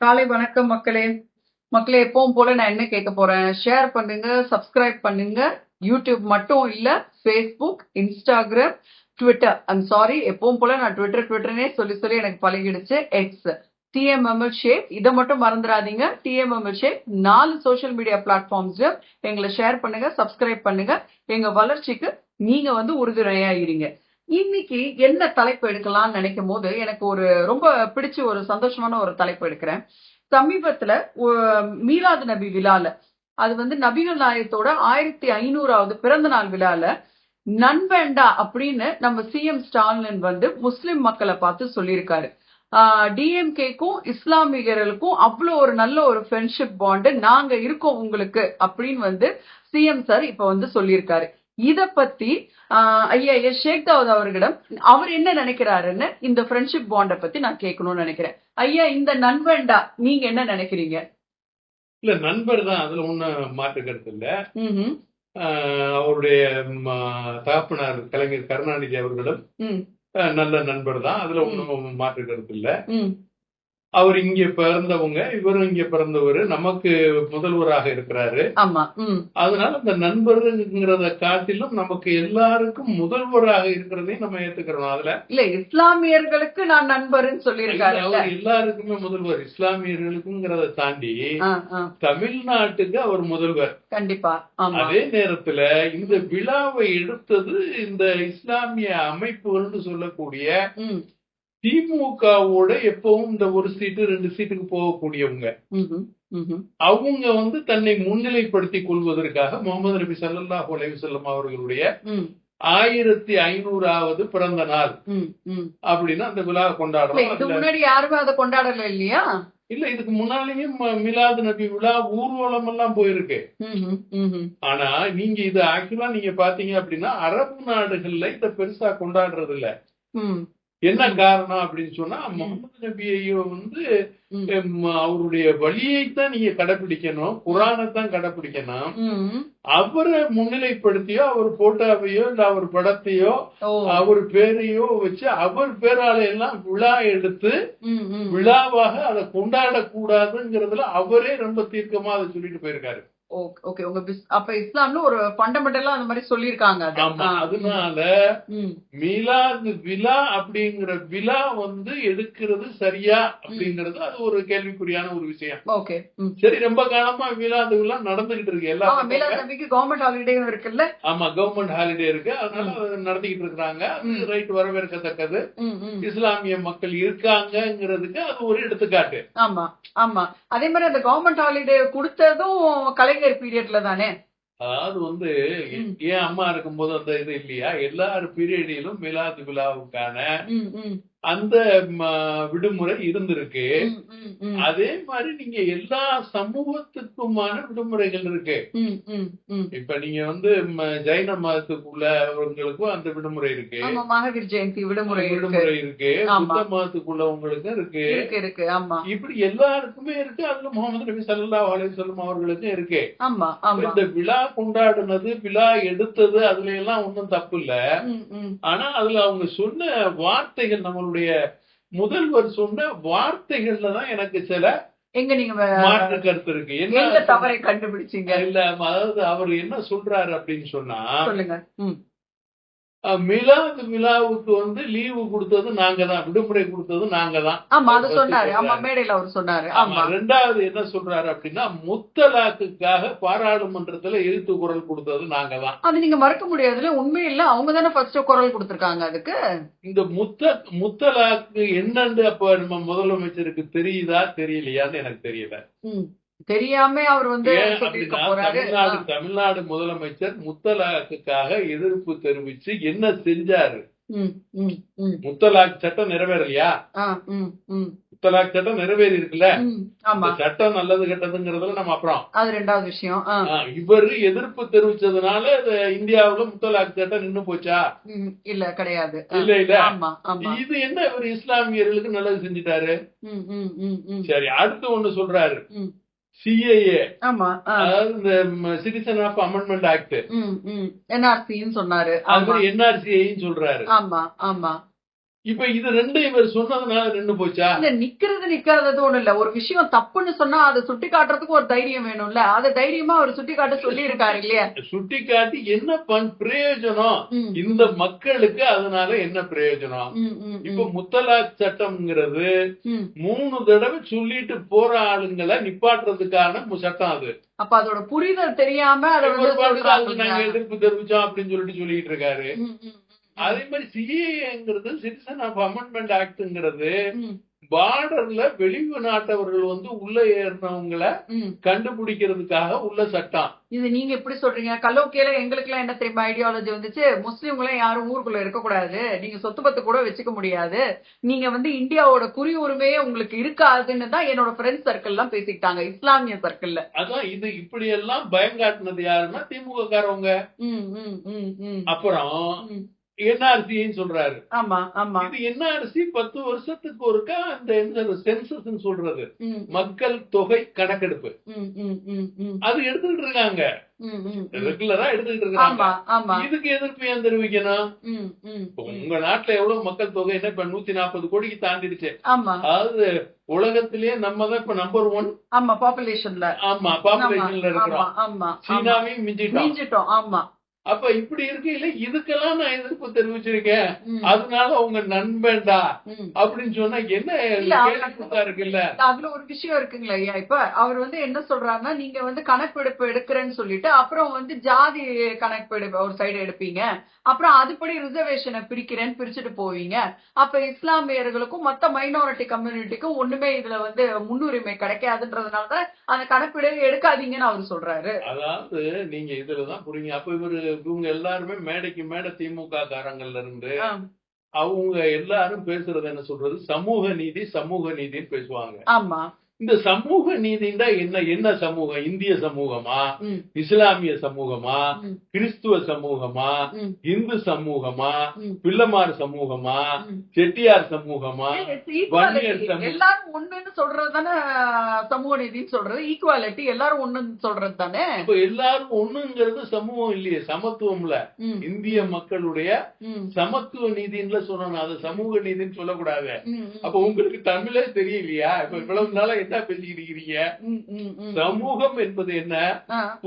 காலை வணக்கம் மக்களே. மக்களே எப்பவும் போல நான் என்ன கேட்க போறேன்? ஷேர் பண்ணுங்க, சப்ஸ்கிரைப் பண்ணுங்க. யூடியூப் மட்டும் இல்ல, ஃபேஸ்புக், இன்ஸ்டாகிராம், ட்விட்டர். சாரி, எப்பவும் போல நான் ட்விட்டர்னே சொல்லி சொல்லி எனக்கு பழகிடுச்சு. X TMML shape. இதை மட்டும் மறந்துடாதீங்க. டிஎம்எம்எல் ஷேப் 4 சோஷியல் மீடியா பிளாட்ஃபார்ம்ஸ்ல எங்களை ஷேர் பண்ணுங்க, சப்ஸ்கிரைப் பண்ணுங்க. எங்க வளர்ச்சிக்கு நீங்க உறுதுணையா இருங்க. இன்னைக்கு என்ன தலைப்பு எடுக்கலாம்னு நினைக்கும் போது எனக்கு ஒரு ரொம்ப பிடிச்ச ஒரு சந்தோஷமான ஒரு தலைப்பு எடுக்கிறேன். சமீபத்துல மீலாது நபி விழால, அது நபிகள் நாயகத்தோட 1500வது பிறந்த நாள் விழால நண்பேண்டா அப்படின்னு நம்ம சிஎம் ஸ்டாலின் முஸ்லிம் மக்களை பார்த்து சொல்லியிருக்காரு. டிஎம்கேக்கும் இஸ்லாமியர்களுக்கும் அவ்வளோ ஒரு நல்ல ஒரு ஃப்ரெண்ட்ஷிப் பாண்டு நாங்க இருக்கோம் உங்களுக்கு அப்படின்னு சிஎம் சார் இப்ப சொல்லியிருக்காரு. இத பத்தி ஐயா ஷேக் தாவூத் அவர்களிடம் அவர் என்ன நினைக்கிறாருன்னு இந்த ஃப்ரெண்ட்ஷிப் பாண்ட பத்தி நான் கேட்கணும்னு நினைக்கிறேன். ஐயா, இந்த நண்பன்டா நீங்க என்ன நினைக்கிறீங்க? இல்ல, நண்பர் தான், அதுல ஒண்ணும் மாற்று கருத்து இல்ல. அவருடைய தகப்பனார் கலைஞர் கருணாநிதி அவர்களும் நல்ல நண்பர் தான், அதுல ஒண்ணும் மாற்று கருத்து இல்ல. அவர் இங்க பிறந்தவங்க, இவரும் இங்க பிறந்தவர், நமக்கு முதல்வராக இருக்கிறாரு. அதனால இந்த நண்பருங்கிறத காட்டிலும் நமக்கு எல்லாருக்கும் முதல்வராக இருக்கிறதையும் நம்ம ஏத்துக்கிறோம். அதுல இல்ல, இஸ்லாமியர்களுக்கு நான் நண்பர்னு சொல்லியிருக்காரு. அவர் எல்லாருக்குமே முதல்வர், இஸ்லாமியர்களுக்குங்கிறத தாண்டி தமிழ்நாட்டுக்கு அவர் முதல்வர். கண்டிப்பா. அதே நேரத்துல இந்த விழாவை எடுத்தது இந்த இஸ்லாமிய அமைப்புகள்னு சொல்லக்கூடிய திமுகவோட எப்பவும் இந்த ஒரு சீட்டு 2 சீட்டுக்கு போகக்கூடியவங்க, அவங்க தன்னை முன்னிலைப்படுத்திக் கொள்வதற்காக முகமது நபி ஸல்லல்லாஹு அலைஹி வஸல்லம் அவர்களுடைய 1500வது பிறந்த நாள் அப்படின்னு அந்த விழா கொண்டாடுறோம். இதுக்கு முன்னாடி யாருமே அதை கொண்டாடல இல்லையா? இல்ல, இதுக்கு முன்னாலேயும் மிலாது நபி விழா ஊர்வலம் எல்லாம் போயிருக்கு. ஆனா நீங்க இது ஆக்சுவலா நீங்க பாத்தீங்க அப்படின்னா அரபு நாடுகள்ல இத பெருசா கொண்டாடுறது இல்ல. என்ன காரணம் அப்படின்னு சொன்னா, முகமது நபியையோ அவருடைய வழியைத்தான் நீங்க கடைபிடிக்கணும், குரானைத்தான் கடைபிடிக்கணும். அவரை முன்னிலைப்படுத்தியோ அவர் போட்டோவையோ இல்ல அவர் படத்தையோ அவர் பேரையோ வச்சு அவர் பேரால எல்லாம் விழா எடுத்து விழாவாக அதை கொண்டாடக்கூடாதுங்கிறதுல அவரே ரொம்ப தீர்க்கமா அதை சொல்லிட்டு போயிருக்காரு. அப்ப இஸ்லாம்ல ஒரு ஃபண்டமெண்டலா அந்த மாதிரி சொல்லிருக்காங்க. அதனால மீலாது விழா அப்படிங்கிற விழா எடுக்கிறது சரியா அப்படிங்கறது அது ஒரு கேள்விக்குறியான ஒரு விஷயம். சரி, ரொம்ப காலமா மீலாது விழா நடந்துகிட்டு இருக்கு. எல்லாம் கவர்மெண்ட் ஹாலிடே இருக்குல்ல? ஆமா, கவர்மெண்ட் ஹாலிடே இருக்கு, அதனால நடத்திக்கிட்டு இருக்காங்க. ரைட், வரவேற்கத்தக்கது. இஸ்லாமிய மக்கள் இருக்காங்கிறதுக்கு அது ஒரு எடுத்துக்காட்டு. ஆமா ஆமா, அதே மாதிரி அந்த கவர்மெண்ட் ஹாலிடே கொடுத்ததும் கலைஞர் பீரியட்ல தானே. அதாவது ஏன் அம்மா இருக்கும்போது அந்த இது இல்லையா, எல்லார் பீரியடிலும் மிலாது விழாவுக்கான அந்த விடுமுறை இருந்திருக்கு. அதே மாதிரி நீங்க எல்லா சமூகத்துக்குமான விடுமுறைகள் இருக்கு. இப்ப நீங்க ஜைன மதத்துக்குள்ளவங்களுக்கும் அந்த விடுமுறை இருக்கு, மகாவீர் ஜெயந்தி விடுமுறை இருக்கு, புத்த மதத்துக்குள்ளவங்களுக்கும் இருக்கு. இப்படி எல்லாருக்குமே இருக்கு. அதுல முகமது நபி ஸல்லல்லாஹு அலைஹி வஸல்லம் அவர்களுக்கும் இருக்கு. இந்த விழா கொண்டாடுனது, விழா எடுத்தது, அதுல எல்லாம் ஒன்னும் தப்பு இல்ல. ஆனா அதுல அவங்க சொன்ன வார்த்தைகள், நம்மளுடைய முதல்வர் சொன்ன வார்த்தைகள்ல தான் எனக்கு சில மாற்று கருத்து இருக்கு. என்ன தவறை கண்டுபிடிச்சீங்க? இல்ல, அதாவது அவர் என்ன சொல்றாரு அப்படின்னு சொன்னா, மிலாது விழாவுக்கு லீவு கொடுத்தது நாங்க தான், விடுமுறை கொடுத்தது நாங்க தான். ரெண்டாவது என்ன சொல்றாரு அப்படின்னா, முத்தலாக்குக்காக பாராளுமன்றத்துல எழுத்து குரல் கொடுத்தது நாங்க தான். அது நீங்க மறக்க முடியாதுல, உண்மையில அவங்க தானே ஃபர்ஸ்ட் குரல் கொடுத்திருக்காங்க. அதுக்கு இந்த முத்தலாக்கு என்னன்னு அப்ப நம்ம முதலமைச்சருக்கு தெரியுதா தெரியலையான்னு எனக்கு தெரியல. தெரியாம அவர் தமிழ்நாடு முதலமைச்சர் முத்தலாக்குக்காக எதிர்ப்பு தெரிவிச்சு என்ன செஞ்சாரு? முத்தலாக் சட்டம் நிறைவேறலையா? முத்தலாக் சட்டம் நிறைவேறி இருக்குல்ல, சட்டம் நல்லது கெட்டதுங்கிறதுல நம்ம அப்புறம், அது ரெண்டாவது விஷயம். இவரு எதிர்ப்பு தெரிவிச்சதுனால இந்தியாவுல முத்தலாக் சட்டம் நின்னு போச்சா? இல்ல, கிடையாது. இல்ல. இது என்ன, இவர் இஸ்லாமியர்களுக்கு நல்லது செஞ்சுட்டாரு. சரி, அடுத்து ஒண்ணு சொல்றாரு, சிஏஏ, அதாவது இந்த சிட்டிசன் ஆஃப் அமெண்ட்மெண்ட் ஆக்ட், என்ஆர்சின்னு சொன்னாரு. என்ஆர்சிஐன்னு சொல்றாரு. இப்ப இது ரெண்டு இவர் சொன்னதுனால ரெண்டு போச்சா? இல்ல நிக்கிறது ஒண்ணு இல்ல. ஒரு விஷயம் தப்புன்னு சொன்னா அதை சுட்டி காட்டுறதுக்கு ஒரு தைரியம் வேணும்ல. அதை தைரியமா அவர் சுட்டி காட்ட சொல்லி இருக்காரு இல்லையா? சுட்டி காட்டி என்ன பிரயோஜனம் இந்த மக்களுக்கு? அதனால என்ன பிரயோஜனம்? இப்ப முத்தலாக் சட்டம்ங்கிறது 3 தடவை சொல்லிட்டு போற ஆளுங்களை நிப்பாட்டுறதுக்கான சட்டம் அது. அப்ப அதோட புரிதல் தெரியாம நாங்க எதிர்ப்பு தெரிவிச்சோம் அப்படின்னு சொல்லிட்டு இருக்காரு. அதே மாதிரி சிஏங்கிறது சிட்டிசன் ஆஃப் அமெண்ட்மெண்ட் ஆக்ட்ங்கிறது பார்டர்ல வெளிவு நாட்டவர்கள் உள்ள ஏறினவங்களை கண்டுபிடிக்கிறதுக்காக உள்ள சட்டம். இது நீங்க எப்படி சொல்றீங்க? கல்லோக்கியில எங்களுக்கு எல்லாம் என்ன தெரியுமா ஐடியாலஜி வந்துச்சு? முஸ்லீம்களும் யாரும் ஊருக்குள்ள இருக்கக்கூடாது, நீங்க சொத்து பத்து கூட வச்சுக்க முடியாது, நீங்க இந்தியாவோட குறி உரிமையே உங்களுக்கு இருக்காதுன்னு தான் என்னோட ஃப்ரெண்ட்ஸ் சர்க்கிள் எல்லாம் பேசிக்கிட்டாங்க, இஸ்லாமிய சர்க்கிள்ல. அதான் இது இப்படி எல்லாம் பயங்காட்டினது யாருன்னா திமுக காரவங்க. அப்புறம் என்ஆர்சின்னு சொல்றாரு. ஆமா ஆமா. இது என்ஆர்சி 10 வருஷத்துக்கு ஒருக்கா அந்த சென்சஸ் சொல்றது மக்கள் தொகை கணக்கெடுப்பு அது எடுத்துக்கிட்டு இருக்காங்க, ரெகுலரா எடுத்துக்கிட்டு இருக்காங்க. இதுக்கு எதிர்ப்பு ஏன் தெரிவிக்கணும்? உங்க நாட்டுல எவ்வளவு மக்கள் தொகை என்ன இப்ப 140 கோடிக்கு தாண்டிடுச்சு. அதாவது உலகத்திலேயே நம்ம தான் இப்ப நம்பர் 1 பாப்புலேஷன்ல. ஆமா பாப்புலேஷன்ல இருக்கிறோம். சீனாவையும் மிஞ்சிட்டோம். ஆமா. அப்ப இப்படி இருக்கையில இதுக்கெல்லாம் நான் எதிர்ப்பு தெரிவிச்சிருக்கேன், அதனால உங்க நண்பன்டா அப்படின்னு சொன்னா என்ன இருக்குல்ல? அதுல ஒரு விஷயம் இருக்குங்களா ஐயா? இப்ப அவர் என்ன சொல்றாருன்னா, நீங்க கணக்கெடுப்பு எடுக்கிறேன்னு சொல்லிட்டு அப்புறம் ஜாதி கணக்கெடுப்பு ஒரு சைடு எடுப்பீங்க, அப்புறம் அதுபடி ரிசர்வேஷனை பிரிச்சுட்டு போவீங்க. அப்ப இஸ்லாமியர்களுக்கும் மத்த மைனாரிட்டி கம்யூனிட்டிக்கும் ஒண்ணுமே இதுல முன்னுரிமை கிடைக்காதுன்றதுனாலதான் அந்த கணக்கெடு எடுக்காதீங்கன்னு அவர் சொல்றாரு. அதாவது நீங்க இதுலதான் புரியுங்க. அப்ப இவங்க எல்லாருமே மேடைக்கு மேடை திமுக காரங்கள்ல இருந்து அவங்க எல்லாரும் பேசுறது என்ன சொல்றது? சமூக நீதின்னு பேசுவாங்க. ஆமா. இந்த சமூக நீதிண்டா என்ன சமூகம்? இந்திய சமூகமா, இஸ்லாமிய சமூகமா, கிறிஸ்துவ சமூகமா, இந்து சமூகமா, பிள்ளைமார் சமூகமா, செட்டியார் சமூகமா, வன்னியர் சமூகம்? எல்லாரும் ஒண்ணுன்னு சொல்றதுதானே சமூக நீதினு சொல்றது. ஈக்குவாலிட்டி எல்லாரும் ஒண்ணுன்னு சொல்றது தானே. இப்ப எல்லாரும் ஒண்ணுங்கிறது சமூகம் இல்லையே, சமத்துவம்ல. இந்திய மக்களுடைய சமத்துவ நீதின்னு சொல்லணும், அது சமூக நீதினு சொல்லக்கூடாது. அப்ப உங்களுக்கு தமிழே தெரியலையா? இப்ப இவ்வளவு நாள என்ன பேசிக்கிறீங்க? சமூகம் என்பது என்ன?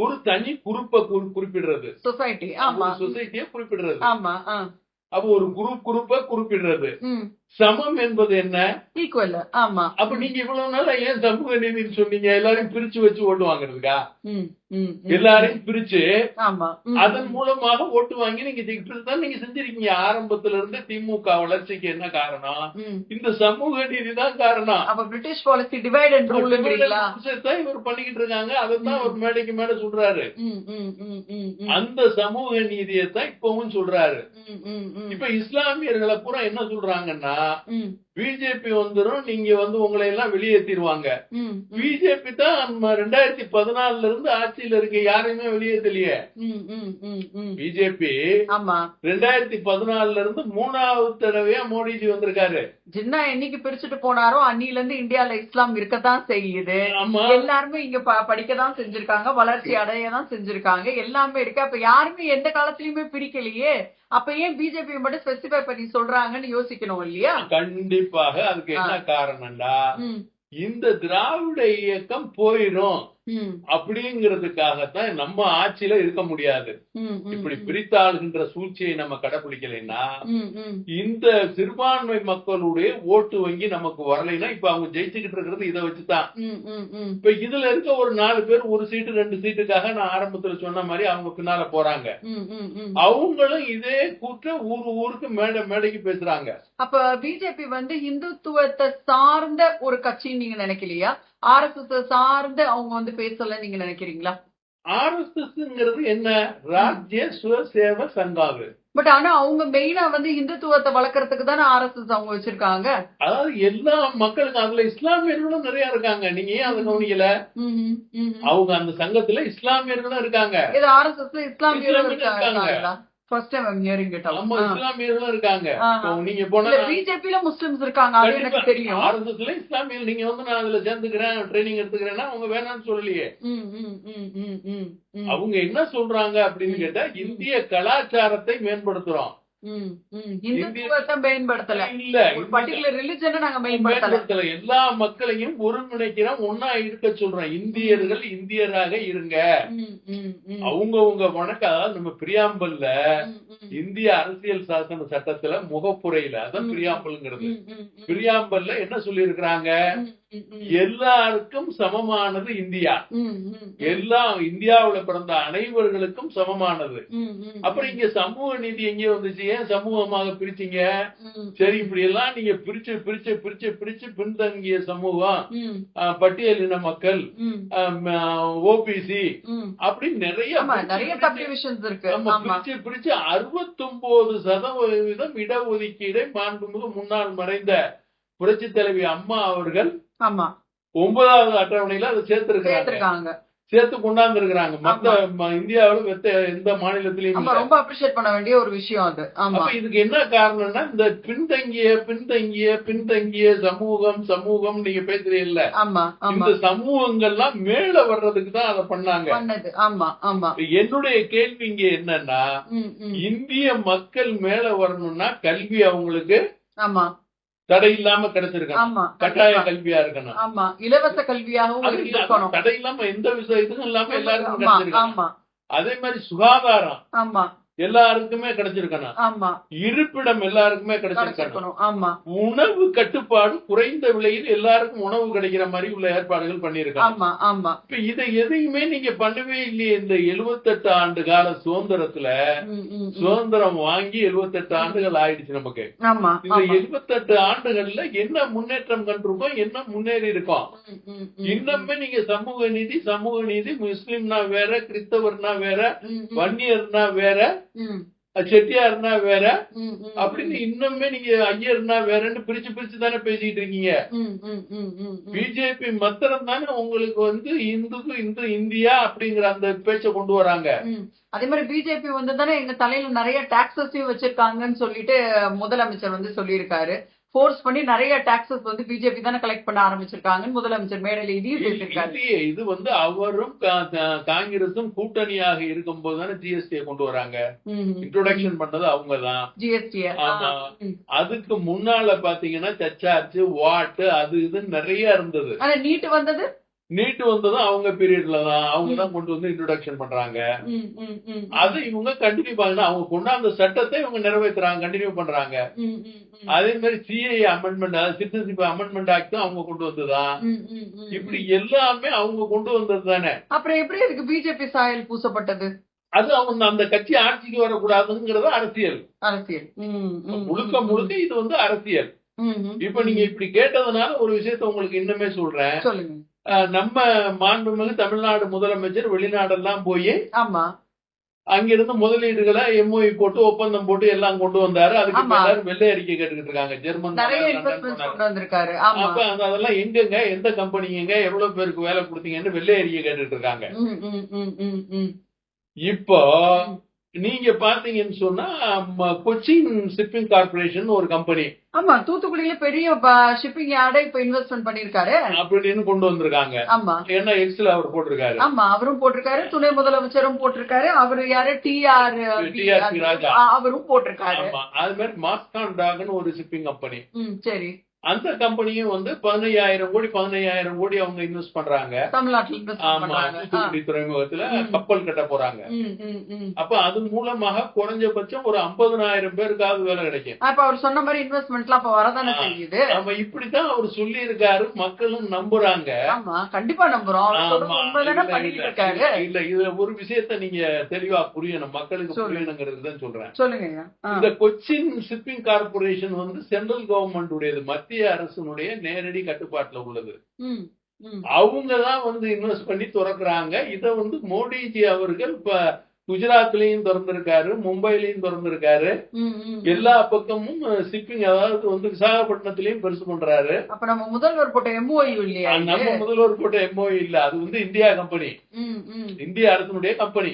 ஒரு தனி குரூப்பை குறிப்பிடுறது, சொசைட்டி. சொசைட்டியை குறிப்பிடுறது. அப்ப ஒரு குரூப்பை குறிப்பிடுறது. சமம் என்பது என்ன? ஈக்குவல். ஆமா. அப்ப நீங்க இவ்வளவு நாளா ஏன் சமூக நீதினு சொன்னீங்க? எல்லாரையும் பிரிச்சு வச்சு ஓட்டு வாங்குறதுக்கா? எல்லாரையும் பிரிச்சு அதன் மூலமாக ஓட்டு வாங்கி நீங்க நீங்க செஞ்சிருக்கீங்க. ஆரம்பத்துல இருந்து திமுக வளர்ச்சிக்கு என்ன காரணம்? இந்த சமூக நீதி தான் காரணம். அப்ப பிரிட்டிஷ் பாலிசி டிவைட் அண்ட் ரூல்ங்கறீங்களா? தான் இவர் பண்ணிக்கிட்டு இருக்காங்க. அதைத்தான் ஒரு மேடைக்கு மேல சொல்றாரு. அந்த சமூக நீதியை தான் இப்பவும் சொல்றாரு. இப்ப இஸ்லாமியர்களை பூரா என்ன சொல்றாங்கன்னா, பிஜேபி வந்துரும், நீங்க உங்களை எல்லாம் வெளியேற்றிடுவாங்க. பிஜேபி தான் 2014 இருந்து ஆட்சியில இருக்க, யாரையுமே வெளியேற்றலையே. பிஜேபி 2014 இருந்து 3வது தடவையா மோடிஜி வந்திருக்காரு. ஜின்னா என்னைக்கு பிரிச்சுட்டு போனாரோ அன்னில இருந்து இந்தியால இஸ்லாம் இருக்கத்தான் செய்யுது. எல்லாருமே இங்க படிக்கதான் செஞ்சிருக்காங்க, வளர்ச்சி அடையதான் செஞ்சிருக்காங்க, எல்லாமே இருக்கு. அப்ப யாருமே எந்த காலத்திலயுமே பிரிக்கலையே. அப்ப ஏன் பிஜேபி மட்டும் ஸ்பெசிஃபை பண்ணி சொல்றாங்கன்னு யோசிக்கணும் இல்லையா? கண்டிப்பாக. அதுக்கு என்ன காரணம்டா, இந்த திராவிட இயக்கம் போயிடும் அப்படிங்கிறதுக்காகத்தான் நம்ம ஆட்சியில இருக்க முடியாது. இப்படி பிரித்தாளுகின்ற சூழ்ச்சியை நம்ம கடைபிடிக்கலைன்னா, இந்த சிறுபான்மை மக்களுடைய ஓட்டு வங்கி நமக்கு வரலைன்னா, இப்ப அவங்க ஜெயிச்சுக்கிட்டு இருக்கிறது இதை வச்சுதான். இப்ப இதுல இருக்க ஒரு 4 பேர் ஒரு சீட்டு 2 சீட்டுக்காக நான் ஆரம்பத்துல சொன்ன மாதிரி அவங்க பின்னால போறாங்க. அவங்களும் இதே கூற்ற ஊருக்கு மேடைக்கு பேசுறாங்க. அப்ப பிஜேபி இந்துத்துவத்தை சார்ந்த ஒரு கட்சின்னு நீங்க நினைக்கலையா? RSS சார்ந்து அவங்க பேசல நீங்க நினைக்கிறீங்களா? RSSங்கிறது என்ன? ராஜ்ய சுயசேவ சங்காவு. பட் ஆனா அவங்க மெயினா இந்துத்துவத்தை வளர்க்கறதுக்கு தானே RSS அவங்க வச்சிருக்காங்க. அதாவது எல்லா மக்களுக்கும், அதுல இஸ்லாமியர்களும் நிறைய இருக்காங்க. நீங்க ஏன் அதை கவனிக்கல? அவங்க அந்த சங்கத்துல இஸ்லாமியர்களும் இருக்காங்க. இது RSSல இஸ்லாமியர்களும் இருக்காங்க. First time I'm hearing it. நம்ம இஸ்லாமியர்களும் இருக்காங்க. நீங்க போனா பிஜேபில முஸ்லிம்ஸ் இருக்காங்க, அது எனக்கு தெரியும். RSSல இஸ்லாமியர்கள் நீங்க நான் அதுல சேர்ந்துக்கிறேன், ட்ரைனிங் எடுத்துக்கிறேன்னா அவங்க வேணாம்னு சொல்லலையே. அவங்க என்ன சொல்றாங்க அப்படின்னு கேட்டா, இந்திய கலாச்சாரத்தை மேம்படுத்துறோம், இந்துத்துவத்தை மேம்படுத்தல, இல்ல பர்டிகுலர் ரிலிஜனை நாங்க மேம்படுத்தல. எல்லா மக்களையும் ஒருங்கிணைக்கிறோம், ஒன்னா இருக்க சொல்றோம். இந்தியர்கள் இந்தியராக இருங்க, அவங்கவுங்க வணக்கம். அதாவது நம்ம பிரியாம்பல்ல இந்திய அரசியல் சாசன சட்டத்துல முகப்புரையில அதான் பிரியாம்பல்ங்கிறது. பிரியாம்பல்ல என்ன சொல்லி இருக்கிறாங்க? எல்லாருக்கும் சமமானது இந்தியா, எல்லா இந்தியாவுல பிறந்த அனைவர்களுக்கும் சமமானது. அப்புறம் இங்க சமூக நீதி எங்க வந்துச்சு? ஏன் சமூகமாக பிரிச்சீங்க? சரி, இப்படி எல்லாம் நீங்க பிரிச்சு பிரிச்சு பிரிச்சு பிரிச்சு பின்தங்கிய சமூகம், பட்டியலின மக்கள், ஓபிசி அப்படி நிறைய பிரிச்சு பிரிச்சு 69% இடஒதுக்கீடை மாண்புமிகு முன்னாள் மறைந்த புரட்சி தலைவி அம்மா அவர்கள் 9வது அட்டவணையில அதை சேர்த்திருக்காங்க, சேர்த்து கொண்டாந்து இருக்கிறாங்க. மத்த இந்தியாவில் எந்த மாநிலத்திலையும் ரொம்ப அப்ரிஷியேட் பண்ண வேண்டிய ஒரு விஷயம் அது. இதுக்கு என்ன காரணம்னா, இந்த பின்தங்கிய பின்தங்கிய பின்தங்கிய சமூகம் சமூகம் நீங்க பேசுறீங்கல்ல, இந்த சமூகங்கள்லாம் மேல வர்றதுக்கு தான் அதை பண்ணாங்க. என்னுடைய கேள்வி இங்க என்னன்னா, இந்திய மக்கள் மேல வரணும்னா கல்வி அவங்களுக்கு தடை இல்லாம கிடைச்சிருக்கணும், கட்டாய கல்வியா இருக்கணும், இலவச கல்வியாகவும் தடை இல்லாம எந்த இதுவும் இல்லாம எல்லாருக்கும் கிடைச்சிருக்கணும். அதே மாதிரி சுகாதாரம் எல்லாருக்குமே கிடைச்சிருக்கணும், இருப்பிடம் எல்லாருக்குமே கிடைச்சிருக்கணும், உணவு கட்டுப்பாடு குறைந்த விலையில் எல்லாருக்கும் உணவு கிடைக்கிற மாதிரி உள்ள ஏற்பாடுகள் பண்ணிருக்காங்க. இப்ப இதை எதையுமே நீங்க பண்ணவே இல்லையே. இந்த 78 ஆண்டு கால சுதந்திரத்துல சுதந்திரம் வாங்கி 78 ஆண்டுகள் ஆயிடுச்சு நமக்கு. இந்த 78 ஆண்டுகள்ல என்ன முன்னேற்றம் கண்டிருக்கோம், என்ன முன்னேறி இருக்கோம்? இன்னுமே நீங்க சமூக நீதி சமூக நீதி, முஸ்லிம்னா வேற, கிறிஸ்தவர்னா வேற, வன்னியர்னா வேற, செட்டியார்னா வேற அப்படின்னு இன்னுமே நீங்க ஐயர்னா வேறன்னு பிரிச்சு பிரிச்சு தானே பேசிட்டு இருக்கீங்க. பிஜேபி மாத்திரம் தானே உங்களுக்கு வந்து இந்து இந்தியா அப்படிங்கிற அந்த பேச்சை கொண்டு வராங்க. அதே மாதிரி பிஜேபி வந்து தானே எங்க தலையில நிறைய டாக்ஸஸையும் வச்சிருக்காங்கன்னு சொல்லிட்டு முதலமைச்சர் வந்து சொல்லியிருக்காரு. ஃபோர்ஸ் பண்ணி நிறைய டாக்ஸஸ் வந்து பிஜேபி தானே கலெக்ட் பண்ண ஆரம்பிச்சிருக்காங்கன்னு முதலமைச்சர் மேடையில இதையும் பேசியிருக்காரு. இது வந்து அவரும் காங்கிரஸும் கூட்டணியாக இருக்கும் போது தானே ஜிஎஸ்டியை கொண்டு வராங்க. இன்ட்ரோடக்ஷன் பண்ணது அவங்கதான் ஜிஎஸ்டி. அதுக்கு முன்னால பாத்தீங்கன்னா சர்ச் வாட் அது இது நிறைய இருந்தது. ஆனா நீட் வந்ததும் அவங்க பீரியட்ல தான், அவங்க தான் கொண்டு வந்து இன்ட்ரோடக்ஷன் பண்றாங்க. அது இவங்க கண்டினியூ பண்ணா, அவங்க கொண்டாந்த சட்டத்தை இவங்க நிறைவேற்றுறாங்க, கண்டினியூ பண்றாங்க. அதே மாதிரி சிஏஏ அமெண்ட்மெண்ட், அதாவது சிட்டிசன்ஷிப் அமெண்ட்மெண்ட் ஆக்ட் அவங்க கொண்டு வந்ததுதான். இப்படி எல்லாமே அவங்க கொண்டு வந்தது தானே. அப்புறம் எப்படி அதுக்கு பிஜேபி சாயல் பூசப்பட்டது? அது அவங்க அந்த கட்சி ஆட்சிக்கு வரக்கூடாதுங்கிறது அரசியல். முழுக்க முழுக்க இது வந்து அரசியல். இப்ப நீங்க இப்படி கேட்டதுனால ஒரு விஷயத்த உங்களுக்கு இன்னுமே சொல்றேன். நம்ம மாண்புமிகு தமிழ்நாடு முதலமைச்சர் வெளிநாடெல்லாம் போய் அங்கிருந்து முதலீடுகளை எம்ஓஇ போட்டு ஒப்பந்தம் போட்டு எல்லாம் கொண்டு வந்தாரு. அதுக்கு எல்லாரும் வெள்ளை அறிக்கை கேட்டுக்கிட்டு இருக்காங்க. ஜெர்மன் அப்ப அதெல்லாம் எங்கங்க, எந்த கம்பெனிங்க, எவ்வளவு பேருக்கு வேலை கொடுத்தீங்கன்னு வெள்ளை அறிக்கை கேட்டுட்டு இருக்காங்க. இப்போ நீங்க பாத்தீங்கன்னு சொன்னா கொச்சின் ஷிப்பிங் கார்பரேஷன் ஒரு கம்பெனி, ஆமா, தூத்துக்குடியில பெரிய ஷிப்பிங் யார்டே இப்ப இன்வெஸ்ட்மெண்ட் பண்ணிருக்காரு அப்படின்னு கொண்டு வந்திருக்காங்க. ஆமா, ஏன்னா எக்ஸ்ல அவர் போட்டிருக்காரு. ஆமா, அவரும் போட்டிருக்காரு, துணை முதலமைச்சரும் போட்டிருக்காரு, அவரு யாரு டிஆர் ராஜா அவரும் போட்டிருக்காரு. அது மாதிரி மாஸ்கான் டாக்னு ஒரு ஷிப்பிங் கம்பெனி. சரி, அந்த கம்பெனியும் வந்து 15,000 கோடி அவங்க இன்வெஸ்ட் பண்றாங்க தமிழ்நாட்டில். தூத்துக்குடி துறைமுகத்துல கப்பல் கட்ட போறாங்க. அப்ப அது மூலமாக குறைஞ்சபட்சம் ஒரு 50,000 பேருக்காவது வேலை கிடைக்கும். அப்ப அவர் சொன்ன மாதிரி இன்வெஸ்ட்மெண்ட்லாம் அப்ப வரதானே செய்யுது. நம்ம இப்படித்தான் அவர் சொல்லி இருக்காரு, மக்களும் நம்புறாங்க. கண்டிப்பா நம்புறோம். இல்ல, இதுல ஒரு விஷயத்த நீங்க தெளிவா புரியணும், மக்களுக்கு புரியணுங்கிறது தான் சொல்றேன். சொல்லுங்க. இந்த கொச்சின் ஷிப்பிங் கார்பரேஷன் வந்து சென்ட்ரல் கவர்மெண்ட் உடையது, மத்திய அரசுடைய நேரடி கட்டுப்பாட்டுல உள்ளது. அவங்கதான் வந்து இன்வெஸ்ட் பண்ணி துறக்குறாங்க. இத வந்து மோடிஜி அவர்கள் இப்ப குஜராத்லயும் திறந்திருக்காரு, மும்பைலயும் திறந்திருக்காரு, எல்லா பக்கமும் ஷிப்பிங், அதாவது வந்து விசாகப்பட்டினத்திலயும் பெருசு பண்றாரு. அப்ப நம்ம முதல்வர் போட்ட எம்ஓயு இல்லையா? நம்ம முதல்வர் போட்ட எம்ஓயு இல்ல, அது வந்து இந்தியா கம்பெனி, இந்திய அரசனுடைய கம்பெனி,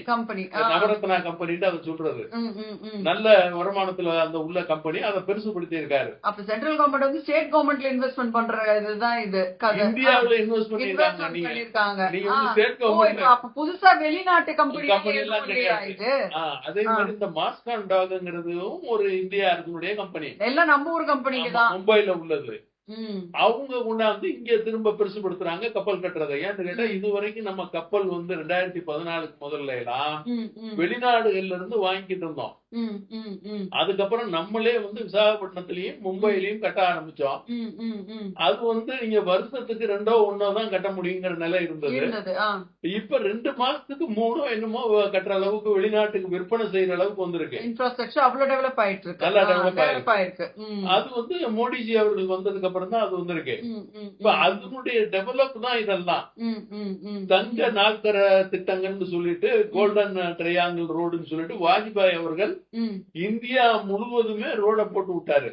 நவரத்னா கம்பெனின்னு அதை சொல்றது. நல்ல வருமானத்துல அந்த உள்ள கம்பெனி, அதை பெருசுபடுத்தி இருக்காரு. அப்ப சென்ட்ரல் கவர்மெண்ட் வந்து ஸ்டேட் கவர்மெண்ட்ல இன்வெஸ்ட் பண்ற இதுதான் இது. இந்தியாவில இன்வெஸ்ட் பண்ணிருக்காங்க. நீங்க வந்து ஸ்டேட் கவர்மெண்ட் புதுசா வெளிநாட்டு கம்பெனி எல்லாம் இது. அதே மாதிரி இந்த மாஸ்கான் டாக்ங்கிறதும் ஒரு இந்தியா அரசுடைய கம்பெனி, எல்லாம் நம்ம ஊர் கம்பெனிக்கு தான், மும்பைல உள்ளது. அவங்க கொண்டாந்து இங்க திரும்ப பெருசுபடுத்துறாங்க கப்பல் கட்டுறதை. ஏன்னு கேட்டா இது வரைக்கும் நம்ம கப்பல் வந்து 2014 முதல்ல எல்லாம் வெளிநாடுகள்ல இருந்து வாங்கிட்டு இருந்தோம். அதுக்கப்புறம் நம்மளே வந்து விசாகப்பட்டினத்திலயும் மும்பையிலயும் கட்ட ஆரம்பிச்சோம். அது வந்து நீங்க வருஷத்துக்கு 2 1 தான் கட்ட முடியுங்கிற நிலை இருந்தது. இப்ப 2 மாசத்துக்கு 3 என்னமோ கட்டுற அளவுக்கு வெளிநாட்டுக்கு விற்பனை செய்யற அளவுக்கு வந்திருக்கு. இன்ஃப்ராஸ்ட்ரக்சர் அவ்வளவு டெவலப் ஆயிட்டு இருக்கு, நல்லா டெவலப் ஆயிருக்கு. அது வந்து மோடிஜி அவர்கள் வந்ததுக்கு அப்புறம் தான் அது வந்திருக்கு. இப்ப அதனுடைய டெவலப் தான் இதெல்லாம். தங்க நாற்கர திட்டங்கள்னு சொல்லிட்டு கோல்டன் ட்ரையாங்கிள் ரோடுன்னு சொல்லிட்டு வாஜ்பாய் அவர்கள் இந்தியா முழுவதுமே ரோட போட்டு விட்டாரு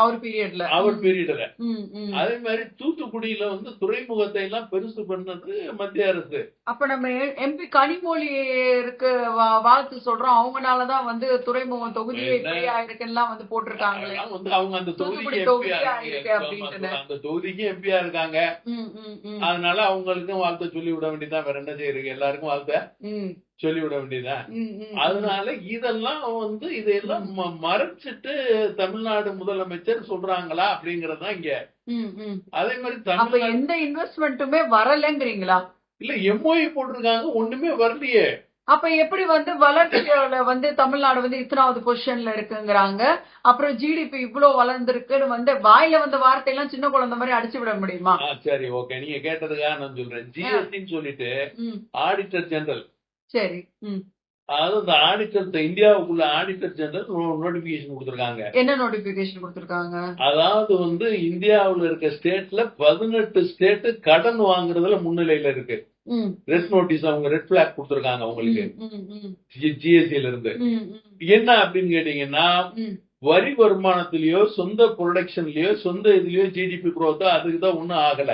அவர் பீரியட்ல. அதே மாதிரி தூத்துக்குடியில வந்து துறைமுகத்தை எல்லாம் பெருசு பண்ணது மத்திய அரசு. அப்ப நம்ம எம்பி கனிமொழி இருக்கு வாழ்த்து சொல்றோம், அவங்கனாலதான் வந்து துறைமுகம் தொகுதியே இருக்குன்னு வந்து போட்டிருக்காங்க. வந்து அவங்க அந்த தொகுதிக்கு எம்பியா இருக்காங்க, அதனால அவங்களுக்கும் வாழ்த்த சொல்லி விட வேண்டியதான். வேற என்ன செய்யறீங்க, எல்லாருக்கும் வாழ்த்த சொல்லிவிட வேண்டியதான். அதனால இதெல்லாம் வந்து இதையெல்லாம் மறைச்சிட்டு தமிழ்நாடு முதலமைச்சர் சொல்றாங்களா அப்படிங்கறதுதான் இங்க. அதே மாதிரி எந்த இன்வெஸ்ட்மெண்ட்டுமே வரலங்கிறீங்களா? இல்ல, எம்ஓஇ போட்டிருக்காங்க, ஒண்ணுமே வரலையே. அப்ப எப்படி வந்து வளர்ச்சியில வந்து தமிழ்நாடு வந்து இத்தனாவது பொசிஷன்ல இருக்குங்கிறாங்க, அப்புறம் ஜிடிபி இவ்வளவு வளர்ந்துருக்குன்னு வந்து வாயில வந்த வார்த்தை எல்லாம் சின்ன குழந்தை மாதிரி அடிச்சு விட முடியுமா? சரி, ஓகே, நீங்க கேட்டதுக்காக நான் சொல்றேன். ஜிஎஸ்டின்னு சொல்லிட்டு ஆடிட்டர் ஜெனரல், சரி, அதாவது இந்த ஆடிட்டர் இந்தியாவுக்குள்ள ஆடிட்டர் ஜெனரல் நோட்டிபிகேஷன் கொடுத்திருக்காங்க. என்ன நோட்டிபிகேஷன் கொடுத்திருக்காங்க? அதாவது வந்து இந்தியாவுல இருக்க ஸ்டேட்ல 18 ஸ்டேட் கடன் வாங்குறதுல முன்னிலையில இருக்கு. ரெட் நோட்டீஸ், அவங்க ரெட் பிளாக் கொடுத்திருக்காங்க அவங்களுக்கு ஜிஎஸ்டில இருந்து. என்ன அப்படின்னு கேட்டீங்கன்னா, வரி வருமானத்திலயோ சொந்த ப்ரொடக்ஷன்லயோ சொந்த இதுலயோ ஜிடிபி குரோத் அதுக்குதான் ஒண்ணும் ஆகல.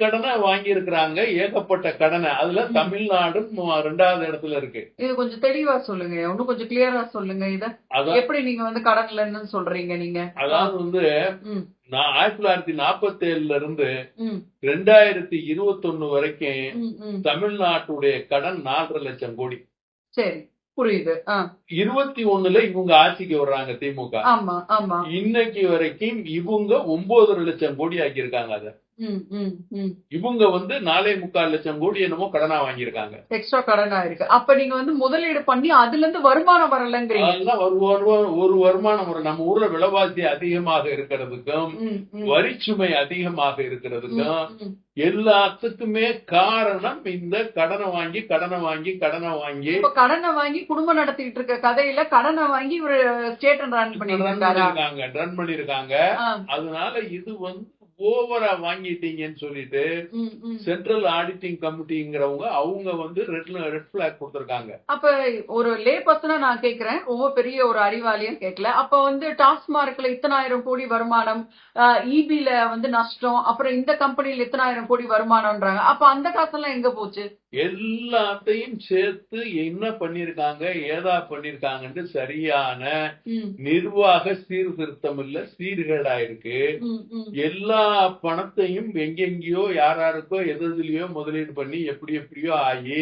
கடனை வாங்கி இருக்கிறாங்க, ஏகப்பட்ட கடனை. அதுல தமிழ்நாடு 2வது இடத்துல இருக்கு. இது கொஞ்சம் தெளிவா சொல்லுங்க, இன்னும் கொஞ்சம் கிளியரா சொல்லுங்க. இத எப்படி நீங்க வந்து கடன்ல இருந்து சொல்றீங்க நீங்க? அதாவது வந்து 1947 இருந்து 2021 வரைக்கும் தமிழ்நாட்டுடைய கடன் 4.5 லட்சம் கோடி. சரி, புரியுது. 21ல இவங்க ஆட்சிக்கு வர்றாங்க திமுக. இன்னைக்கு வரைக்கும் இவங்க 9.5 லட்சம் கோடி ஆக்கியிருக்காங்க. அத இவங்க வந்து 4.25 லட்சம் கோடி என்னமோ கடனா வாங்கியிருக்காங்க, எக்ஸ்ட்ரா கடனா இருக்கு. அப்ப நீங்க வந்து முதலீடு பண்ணி அதுல இருந்து வருமானம் வரலங்கிறீங்க. ஒரு வருமானம் வரும். நம்ம ஊர்ல விலைவாசி அதிகமாக இருக்கிறதுக்கும் வரிச்சுமை அதிகமாக இருக்கிறதுக்கும் எல்லாத்துக்குமே காரணம் இந்த கடனை வாங்கி கடனை வாங்கி குடும்பம் நடத்திட்டு இருக்க கதையில கடனை வாங்கி ஒரு ஸ்டேட் ரன் பண்ணிருக்காங்க. அதனால இது வந்து ஓவரா வாங்கிட்டீங்கன்னு சொல்லிட்டு சென்ட்ரல் ஆடிட்டிங் கமிட்டிங்கிறவங்க அவங்க வந்து ரெட் பிளாக் கொடுத்திருக்காங்க. அப்ப ஒரு லே பர்சனா நான் கேக்குறேன், ரொம்ப பெரிய ஒரு அறிவாளியும் கேட்கல. அப்ப வந்து டாஸ்மார்க்ல 1000 கோடி வருமானம், இபில வந்து நஷ்டம், அப்புறம் இந்த கம்பெனில 1000 கோடி வருமானம்ன்றாங்க. அப்ப அந்த காசெல்லாம் எங்க போச்சு? எல்லாத்தையும் சேர்த்து என்ன பண்ணிருக்காங்க, ஏதா பண்ணிருக்காங்கன்னு சரியான நிர்வாக சீர்திருத்தம் இல்ல, சீர்கேடா இருக்கு. எல்லா பணத்தையும் எங்கெங்கயோ யாராருக்கோ எதுலயோ முதலீடு பண்ணி எப்படியோ ஆகி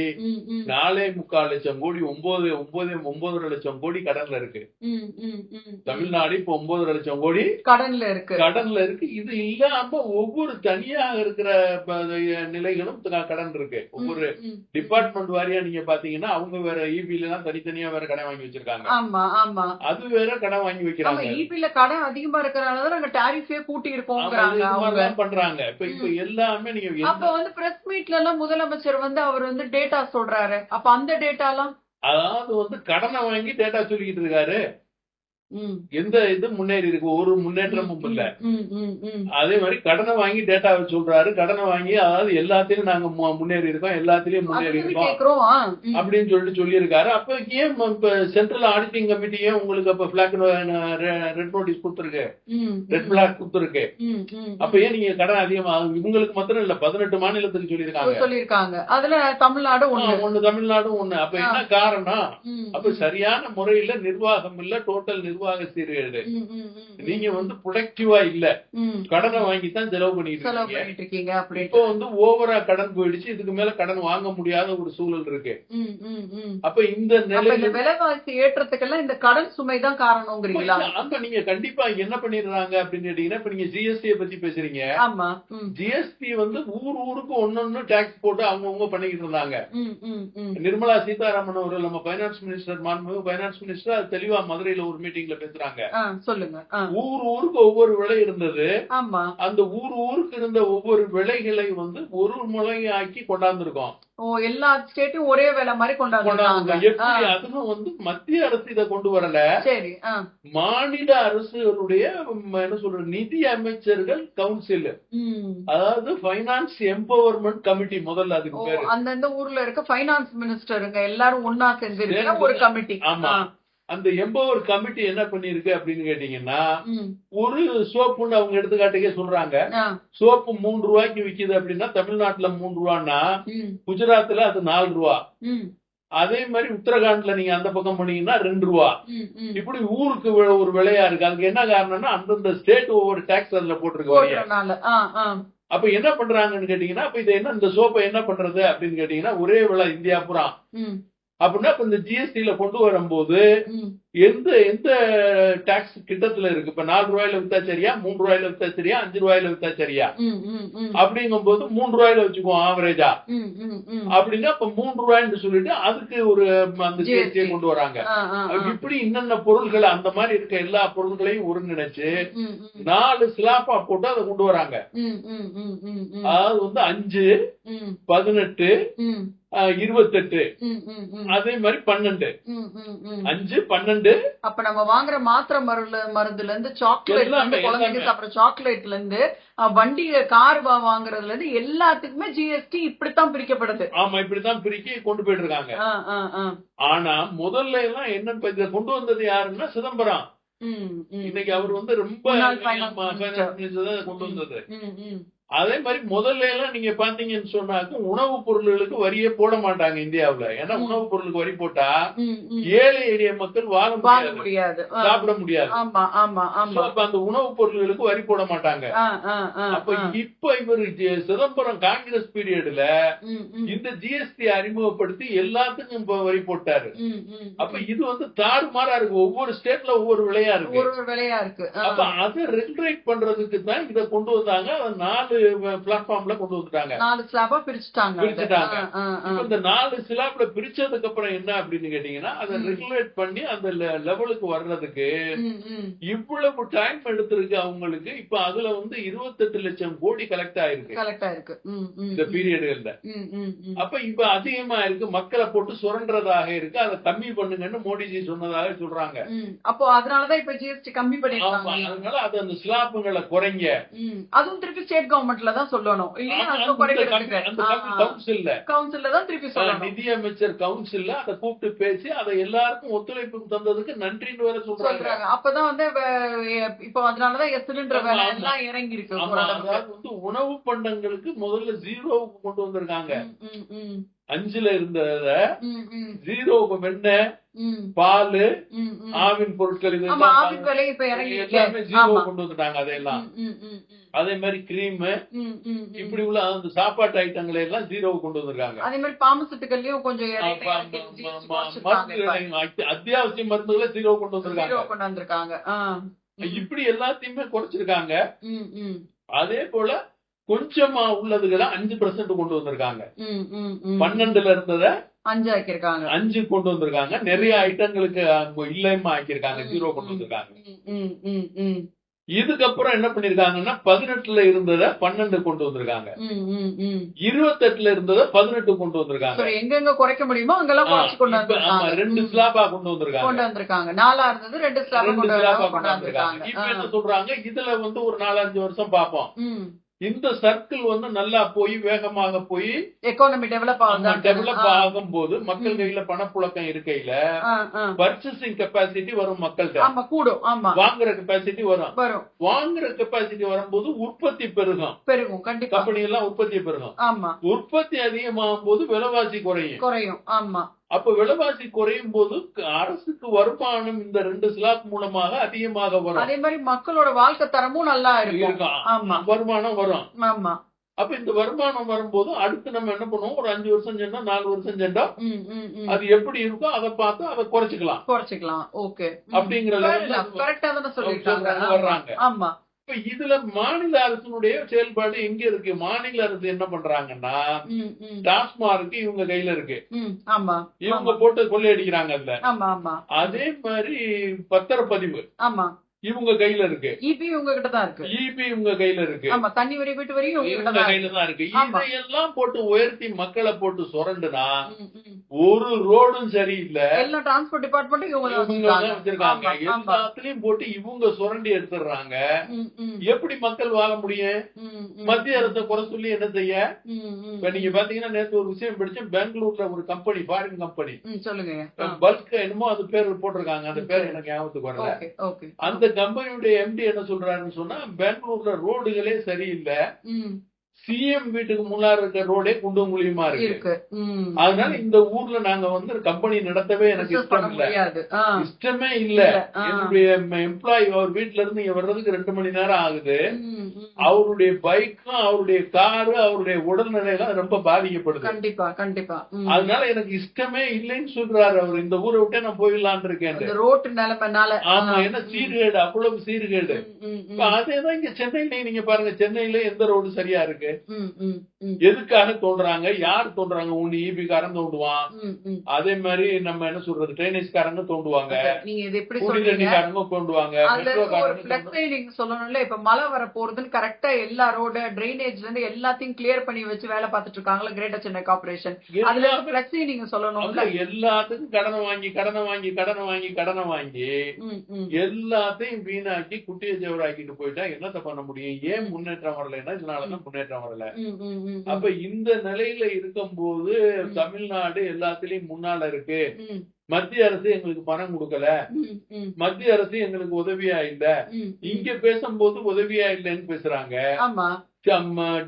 4.25 லட்சம் கோடி 9.5 லட்சம் கோடி கடன்ல இருக்கு. தமிழ்நாடு இப்ப 9.5 லட்சம் கோடி கடன்ல இருக்கு. இது இல்லாம ஒவ்வொரு தனியாக இருக்கிற நிலைகளும் கடன் இருக்கு. ஒவ்வொரு டிபார்ட்மெண்ட் வாரியா நீங்க பாத்தீங்கன்னா அவங்க வேற இபில எல்லாம் தனித்தனியா வேற கடன் வாங்கி வச்சிருக்காங்க. அது வேற கடன் வாங்கி வைக்கிறாங்க. இபில கடன் அதிகமா இருக்கறனாலதான் நாங்க டாரிஃபே கூட்டி இருக்கோம்ங்கறாங்க, பண்றாங்க. இப்ப எல்லாமே நீங்க அப்ப வந்து பிரஸ் மீட்ல எல்லாம் முதலமைச்சர் வந்து அவர் வந்து டேட்டா சொல்றாரு. அப்ப அந்த டேட்டா எல்லாம், அதாவது வந்து கடனை வாங்கி டேட்டா சொல்லிக்கிட்டு இருக்காரு. எந்த இது முன்னேறி இருக்கு, ஒரு முன்னேற்றமும் இல்ல. அதே மாதிரி கடனை வாங்கி டேட்டாவை சொல்றாரு. கடனை வாங்கி அதாவது எல்லாத்தையும் நாங்க முன்னேறி இருக்கோம், எல்லாத்திலயும் முன்னேறி இருக்கோம் அப்படின்னு சொல்லிட்டு சொல்லியிருக்காரு. அப்ப ஏன் சென்ட்ரல் ஆடிட்டிங் கமிட்டியே உங்களுக்கு அப்ப பிளாக் ரெட் நோட்டீஸ் கொடுத்துருக்கு, ரெட் பிளாக் கொடுத்துருக்கு. அப்ப ஏன் நீங்க கடன் அதிகமா இவங்களுக்கு மாத்திரம் இல்ல 18 மாநிலத்துக்கு சொல்லியிருக்காங்க. அதுல தமிழ்நாடு ஒண்ணு. அப்ப என்ன காரணம்? அப்ப சரியான முறையில நிர்வாகம் இல்ல, டோட்டல் நிர்வாகம் நிர்வாக சீர்கேடு. நீங்க வந்து ப்ரொடக்டிவா இல்ல, கடனை வாங்கித்தான் செலவு பண்ணிட்டு இருக்கீங்க. இப்போ வந்து ஓவரா கடன் போயிடுச்சு, இதுக்கு மேல கடன் வாங்க முடியாத ஒரு சூழல் இருக்கு. அப்ப இந்த நிலையில விலைவாசி ஏற்றத்துக்கெல்லாம் இந்த கடன் சுமை தான் காரணம்ங்கிறீங்களா? ஆமா, நீங்க கண்டிப்பா என்ன பண்ணிடுறாங்க அப்படின்னு கேட்டீங்கன்னா, இப்ப நீங்க ஜிஎஸ்டி பத்தி பேசுறீங்க. ஆமா, ஜிஎஸ்டி வந்து ஊருக்கு ஒன்னொன்னு டாக்ஸ் போட்டு அவங்கவுங்க பண்ணிக்கிட்டு இருந்தாங்க. நிர்மலா சீதாராமன் அவர்கள், நம்ம பைனான்ஸ் மினிஸ்டர், மாண்புமிகு பைனான்ஸ் மினிஸ்டர், அது தெளிவா மதுரையில ஒரு மீட்டிங்ல பேசுறாங்க. சொல்லுங்க. ஊருக்கு ஒவ்வொரு விலை இருந்தது. அந்த ஊருக்கு இருந்த ஒவ்வொரு விலைகளை வந்து ஒரு முறையாக்கி கொண்டாந்துருக்கோம். எல்லா ஸ்டேட்டும் ஒரே வேலை மாதிரி கொண்டாந்து எப்படி? அதுவும் வந்து மத்திய அரசு இதை கொண்டு வரல. சரி, மாநில அரசுகளுடைய என்ன சொல்ற நிதி அமைச்சர்கள் கவுன்சில், அதாவது பைனான்ஸ் எம்பவர்மெண்ட் கமிட்டி, முதல்ல அதுக்கு பேரு. அந்தந்த ஊர்ல இருக்க பைனான்ஸ் மினிஸ்டருங்க எல்லாரும் ஒன்னா செஞ்சு ஒரு கமிட்டி. ஆமா, அந்த எம்பவர் கமிட்டி என்ன பண்ணிருக்கு அப்படின்னு கேட்டீங்கன்னா, ஒரு சோப்புன்னு அவங்க எடுத்துக்காட்டுக்கே சொல்றாங்க. சோப்பு 3 ரூபாய்க்கு விக்குது அப்படின்னா தமிழ்நாட்டுல 3 ரூபான்னா குஜராத்ல அது 4 ரூபா. அதே மாதிரி உத்தரகாண்ட்ல நீங்க அந்த பக்கம் பண்ணீங்கன்னா 2 ரூபா. இப்படி ஊருக்கு ஒரு விலையா இருக்கு. அதுக்கு என்ன காரணம்னா அந்தந்த ஸ்டேட் ஒவ்வொரு டாக்ஸ் அதுல போட்டிருக்கு. அப்ப என்ன பண்றாங்கன்னு கேட்டீங்கன்னா, அப்ப இதை என்ன, இந்த சோப்பை என்ன பண்றது அப்படின்னு கேட்டீங்கன்னா, ஒரே விலை இந்தியா புறா அப்படின்னா இப்ப இந்த ஜிஎஸ்டில கொண்டு வரும்போது எந்த எந்த டாக்ஸ் கிட்டத்துல இருக்கு? இப்ப 4 ரூபாயில வித்தா சரியா, 3 ரூபாயில வித்தா சரியா, 5 ரூபாயில வித்தா சரியா? அப்படிங்கும் போது 3 ரூபாயில வச்சுக்குவோம் ஆவரேஜா. அப்படின்னா இப்ப 3 ரூபாய்ன்னு சொல்லிட்டு அதுக்கு ஒரு அந்த ஜிஎஸ்டியை கொண்டு வராங்க. இப்படி இன்னென்ன பொருள்கள் அந்த மாதிரி இருக்க எல்லா பொருள்களையும் ஒருங்கிணைச்சு 4 ஸ்லாப்பா போட்டு அதை கொண்டு வராங்க. அதாவது வந்து 5, 18, 28, அதே மாதிரி 12, 5, 12. அப்ப நம்ம வாங்குற மாத்திரை மருந்துல இருந்து சாக்லேட்ல இருந்து குழந்தைங்க சாப்பிடுற சாக்லேட்ல இருந்து வண்டி கார் வாங்குறதுல இருந்து எல்லாத்துக்குமே ஜிஎஸ்டி இப்படித்தான் பிரிக்கப்படுது. ஆமா, இப்படித்தான் பிரிக்க கொண்டு போயிட்டு இருக்காங்க. ஆனா முதல்ல எல்லாம் என்ன இதை கொண்டு வந்தது யாருன்னா சிதம்பரம். இன்னைக்கு அவர் வந்து ரொம்ப கொண்டு வந்தது. அதே மாதிரி முதல்ல எல்லாம் நீங்க பாத்தீங்கன்னு சொன்னாக்க உணவு பொருள்களுக்கு வரியே போட மாட்டாங்க இந்தியாவுல. ஏன்னா உணவு பொருளுக்கு வரி போட்டா ஏழை எளிய மக்கள் வாழ முடியாது, சாப்பிட முடியாது. அப்ப அந்த உணவு பொருள்களுக்கு வரி போட மாட்டாங்க. அப்ப இப்ப இவர் சிதம்பரம் காங்கிரஸ் பீரியட்ல இந்த ஜிஎஸ்டி அறிமுகப்படுத்தி எல்லாத்துக்கும் இப்ப வரி போட்டாரு. அப்ப இது வந்து தாறுமாறா இருக்கு. ஒவ்வொரு ஸ்டேட்ல ஒவ்வொரு விலையா இருக்கு. அப்ப அதை ரெகுலேட் பண்றதுக்கு தான் இதை கொண்டு வந்தாங்க. 4 பிளாட்ஃபார்ம்ல கொண்டு வந்துட்டாங்க. 4 ஸ்லாபா பிரிச்சுட்டாங்க. இந்த 4 ஸ்லாப்ல பிரிச்சதுக்கு அப்புறம் என்ன அப்படின்னு கேட்டீங்கன்னா, அதை ரெகுலேட் பண்ணி அந்த லெவலுக்கு வர்றதுக்கு இவ்வளவு டைம் எடுத்திருக்கு அவங்களுக்கு. இப்ப அதுல வந்து 28 லட்சம் கோடி கலெக்ட் ஆயிருக்கு இந்த பீரியட்ல. அப்ப இப்ப அதிகமா இருக்கு, மக்களை போட்டு சுரண்டதாக இருக்கு. அதை கம்மி பண்ணுங்கன்னு மோடிஜி சொன்னதாக சொல்றாங்க. அப்போ அதனாலதான் இப்ப ஜிஎஸ்டி கம்மி பண்ணிருக்காங்க. அதனால அது அந்த ஸ்லாப்புகளை குறைங்க. அதுவும் திருப்பி ஸ்டேட் கவர்மெண்ட்ல தான் சொல்லணும். கவுன்சில்ல தான் திருப்பி சொல்லணும். நிதி அமைச்சர் கவுன்சில்ல அதை கூப்பிட்டு பேசி அதை எல்லாருக்கும் ஒத்துழைப்பு தந்ததுக்கு நன்றின்னு வேற சொல்றாங்க. அப்பதான் வந்து இப்போ அதனாலதான் சிலிண்டர் விலை எல்லாம் இறங்கி இருக்கு. அதாவது வந்து உணவு பண்டங்களுக்கு முதல்ல 0வுக்கு கொண்டு வந்திருக்காங்க. 5ல இருந்தத 0வுக்கு வெண்ணெய், பால், ஆவின் பொருட்கள் எல்லாமே 0 கொண்டு வந்துட்டாங்க. அதையெல்லாம் அதே மாதிரி கிரீம், இப்படி உள்ள அந்த சாப்பாட்டு ஐட்டங்களை எல்லாம் 0வுக்கு கொண்டு வந்திருக்காங்க. அதே மாதிரி பாமசத்துக்கள்லயும் கொஞ்சம் அத்தியாவசிய மருந்துகளை 0 கொண்டு வந்திருக்காங்க. இப்படி எல்லாத்தையுமே குறைச்சிருக்காங்க. அதே போல கொஞ்சமா உள்ளதுகளை 5% கொண்டு வந்திருக்காங்க. 12ல இருந்தத 5 ஆக்கிருக்காங்க, 5 கொண்டு வந்திருக்காங்க. நிறைய ஐட்டங்களுக்கு இல்லாம ஆக்கிருக்காங்க, 0 கொண்டு வந்திருக்காங்க. இதுக்கப்புறம் என்ன பண்ணிருக்காங்கன்னா 18ல இருந்தத 12 கொண்டு வந்திருக்காங்க. 28ல இருந்தத 18 கொண்டு வந்திருக்காங்க. எங்கெங்க குறைக்க முடியுமோ அங்கெல்லாம் குறைச்சு கொண்டு வந்திருக்காங்க. 2 ஸ்லாபா கொண்டு வந்திருக்காங்க. 4 இருந்தது 2 ஸ்லாபா கொண்டு வந்திருக்காங்க. இப்ப என்ன சொல்றாங்க, இதுல வந்து ஒரு 4-5 வருஷம் பாப்போம். இந்த சர்க்கிள் வந்து நல்லா போய் வேகமாக போய் எக்கானமி டெவலப் ஆகும்போது மக்கள் கையில பணப்புழக்கம் இருக்கையில பர்ச்சேசிங் கெப்பாசிட்டி வரும், மக்கள்கிட்ட கூடும். வாங்குற கெப்பாசிட்டி வரும். வாங்குற கெப்பாசிட்டி வரும்போது உற்பத்தி பெருகும். கம்பெனி எல்லாம் உற்பத்தி பெருகும். உற்பத்தி அதிகமாகும் போது விலைவாசி குறையும். அப்ப விலைவாசி குறையும் போது அரசுக்கு வருமானம் இந்த 2 ஸ்லாப் மூலமாக அதிகமாக வரும். அதே மாதிரி மக்களோட வாழ்க்கை தரமும் நல்லா இருக்கும். வருமானம் வரும். ஆமா. அப்ப இந்த வருமானம் வரும்போது அடுத்து நம்ம என்ன பண்ணுவோம், ஒரு 5 வருஷம் சென்றா 4 வருஷம் சென்றா அது எப்படி இருக்கோ அதை பார்த்து அதை குறைச்சிக்கலாம். ஓகே. அப்படிங்கிற வர்றாங்க. ஆமா. இப்ப இதுல மாநில அரசினுடைய செயல்பாடு எங்க இருக்கு? மாநில அரசு என்ன பண்றாங்கன்னா, டாஸ்மார்க் இவங்க கையில இருக்கு. இவங்க போட்டு கொள்ளையடிக்கிறாங்க. அதுல அதே மாதிரி பத்திரப்பதிவு இவங்க கையில இருக்கு. இபி உங்க கிட்ட தான் இருக்கு. இபி உங்க கையில இருக்கு. ஆமா, தண்ணி வரி வீட்டு வரி உங்க கையில தான் இருக்கு. இதையெல்லாம் போட்டு உயர்த்தி மக்களை போட்டு சுரண்டுனா ஒரு ரோடும் சரியில்லை. எல்லா டிரான்ஸ்போர்ட் டிபார்ட்மெண்ட் இவங்க வச்சிருக்காங்க. எல்லாத்துலயும் போட்டு இவங்க சுரண்டி எடுத்துடுறாங்க. எப்படி மக்கள் வாழ முடியும்? மத்திய அரசை குறை சொல்லி என்ன செய்ய? இப்ப நீங்க பாத்தீங்கன்னா நேற்று ஒரு விஷயம் படிச்சேன். பெங்களூர்ல ஒரு கம்பெனி, ஃபாரின் கம்பெனி, சொல்லுங்க, பல்க் என்னமோ அது பேர் போட்டிருக்காங்க. அந்த பேர் எனக்கு ஞாபகத்துக்கு வரல. அந்த கம்பெனியுடைய எம்டி என்ன சொல்றாருன்னு சொன்னா, பெங்களூர்ல ரோடுகளே சரியில்லை, சிஎம் வீட்டுக்கு முன்னாடி இருக்க ரோடே குண்டும் குழியுமா இருக்கு. அதனால இந்த ஊர்ல நாங்க வந்து கம்பெனி நடத்தவே எனக்கு இஷ்டமே இல்ல. என்னுடைய எம்ப்ளாயி அவர் வீட்டுல இருந்து இங்க வர்றதுக்கு 2 மணி நேரம் ஆகுது. அவருடைய பைக்கும் அவருடைய காரு அவருடைய உடல்நிலையெல்லாம் ரொம்ப பாதிக்கப்படுது. கண்டிப்பா கண்டிப்பா. அதனால எனக்கு இஷ்டமே இல்லைன்னு சொல்றாரு அவர். இந்த ஊரை விட்டே நான் போயிடலான் இருக்கேன். ரோட்டு நிலைமைனால. ஆமா, ஏன்னா சீர்கேடு, அவ்வளவு சீர்கேடு. அதேதான் இங்க சென்னையில நீங்க பாருங்க, சென்னையில எந்த ரோடு சரியா இருக்கு? எதுக்காக தோன்றாங்க? யார் தோன்றாங்க? ஒண்ணு ஈபி காரன் தோண்டுவான். அதே மாதிரி நம்ம என்ன சொல்றது, ட்ரைனேஜ் காரங்க தோண்டுவாங்க, நீங்க இது எப்படி குடிநீர்காரங்க தோண்டுவாங்க. நீங்க சொல்லணும்ல, இப்ப மழை வர போறதுன்னு கரெக்டா எல்லா ரோடு ட்ரைனேஜ்ல இருந்து எல்லாத்தையும் கிளியர் பண்ணி வச்சு வேலை பார்த்துட்டு இருக்காங்களா கிரேட்டர் சென்னை கார்பரேஷன். அதுல பிளக்ஸி நீங்க சொல்லணும்ல, எல்லாத்துக்கும் கடனை வாங்கி எல்லாத்தையும் வீணாக்கி குட்டியை ஜெவராக்கிட்டு போயிட்டா என்னத்த பண்ண முடியும்? ஏன் முன்னேற்றம் வரலைன்னா இதனாலதான் முன்னேற்றம் வரல. அப்ப இந்த நிலையில இருக்கும் போது தமிழ்நாடு எல்லாத்திலயும் முன்னால இருக்கு. மத்திய அரசு எங்களுக்கு பணம் கொடுக்கல, மத்திய அரசு எங்களுக்கு உதவியா இல்ல. இங்க பேசும்போது உதவியா இல்லைன்னு பேசுறாங்க.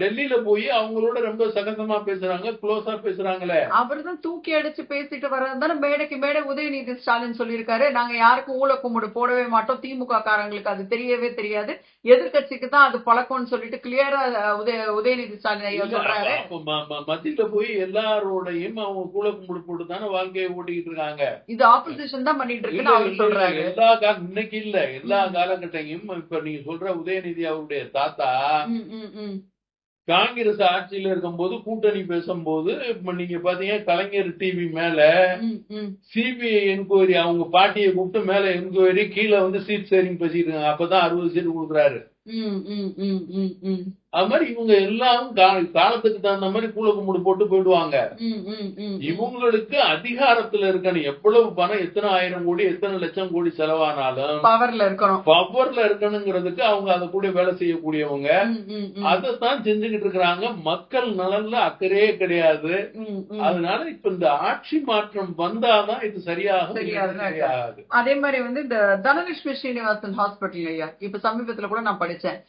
டெல்லியில போய் அவங்களோட ரொம்ப சகஜமா பேசுறாங்க, க்ளோஸா பேசுறாங்களே. அவர்தான் தூக்கி அடிச்சு பேசிட்டு வர்றதுதானே மேடைக்கு மேடை உதயநிதி ஸ்டாலின் சொல்லியிருக்காரு. நாங்க யாருக்கும் ஊழ கும்பிடு போடவே மாட்டோம், திமுக காரங்களுக்கு அது தெரியவே தெரியாது, எதிர்கட்சிக்கு தான் அது பழக்கம்னு சொல்லிட்டு கிளியரா உதயநிதி ஸ்டாலின் சொல்றாரு. மத்தியில போய் எல்லாரோடையும் அவங்க கூழ கும்பிடு போட்டு தானே வாழ்க்கையை ஓட்டிக்கிட்டு இருக்காங்க. இது ஆப்போசிஷன் தான் பண்ணிட்டு இருக்குன்னு அவர் சொல்றாரு. இன்னைக்கு இல்ல, எல்லா காலகட்டையும். இப்ப நீங்க சொல்ற உதயநிதி அவருடைய தாத்தா காங்கிரஸ் ஆட்சியில இருக்கும் போது கூட்டணி பேசும்போது நீங்க பாத்தீங்க, கலைஞர் டிவி மேல சிபிஐ என்கொயரி, அவங்க பாட்டியை கூப்பிட்டு மேல என்கொயரி, கீழே வந்து சீட் ஷேரிங் பேசிட்டு இருக்காங்க. அப்பதான் 60 சீட் கொடுக்குறாரு. அது மாதிரி இவங்க எல்லாரும் காலத்துக்கு தகுந்த மாதிரி கூழ கும்பிடு போட்டு போயிடுவாங்க. இவங்களுக்கு அதிகாரத்துல இருக்கணும். எவ்வளவு பணம், எத்தனை 1000 கோடி எத்தனை லட்சம் கோடி செலவானாலும் பவர்ல இருக்கணுங்கிறதுக்கு அவங்க அதை கூட வேலை செய்யக்கூடியவங்க. அதைத்தான் செஞ்சுக்கிட்டு இருக்கிறாங்க. மக்கள் நலன்ல அக்கறையே கிடையாது. அதனால இப்ப இந்த ஆட்சி மாற்றம் வந்தாதான் இது சரியாகாது. அதே மாதிரி வந்து இந்த தனலட்சுமி ஸ்ரீனிவாசன் ஹாஸ்பிட்டல் ஐயா, இப்ப சமீபத்துல கூட நான் படிச்சேன்,